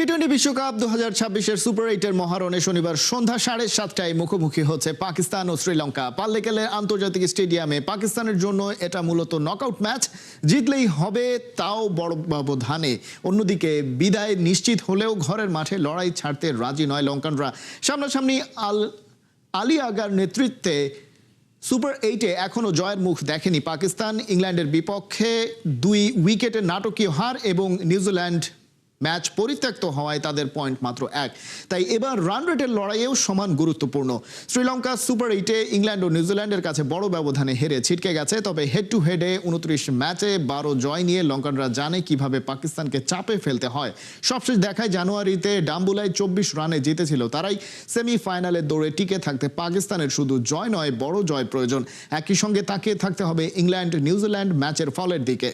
টি-20 বিশ্বকাপ 2026-এর সুপার 8-এর মহারণে শনিবার সন্ধ্যা 7:30টায় মুখোমুখি হচ্ছে পাকিস্তান ও শ্রীলঙ্কা। পাল্লেকেলে আন্তর্জাতিক স্টেডিয়ামে পাকিস্তানের জন্য এটা মূলত নকআউট ম্যাচ, জিতলেই হবে তাও বড় ব্যবধানে। অন্যদিকে বিদায় নিশ্চিত হলেও ঘরের মাঠে লড়াই ছাড়তে রাজি নয় লঙ্কানরা। সামনাসামনি আলী আগার নেতৃত্বে সুপার 8-এ এখনও জয়ের মুখ দেখেনি পাকিস্তান। ইংল্যান্ডের বিপক্ষে 2 উইকেটের নাটকীয় হার এবং নিউজিল্যান্ড ম্যাচ পরিত্যক্ত হওয়ায় তাদের পয়েন্ট মাত্র 1। তাই এবার রান রেটের লড়াইয়েও সমান গুরুত্বপূর্ণ। শ্রীলঙ্কা সুপার 8-এ ইংল্যান্ড ও নিউজিল্যান্ডের কাছে বড় ব্যবধানে হেরে ছিটকে গেছে। তবে হেড টু হেডে 29 ম্যাচে 12 জয় নিয়ে লঙ্কানরা জানে কিভাবে পাকিস্তানকে চাপে ফেলতে হয়। সবশেষ দেখায় জানুয়ারিতে ডাম্বুলায় 24 রানে জিতেছিল তারাই। সেমিফাইনালের দৌড়ে টিকে থাকতে পাকিস্তানের শুধু জয় নয়, বড় জয় প্রয়োজন। একই সঙ্গে তাকিয়ে থাকতে হবে ইংল্যান্ড নিউজিল্যান্ড ম্যাচের ফলের দিকে।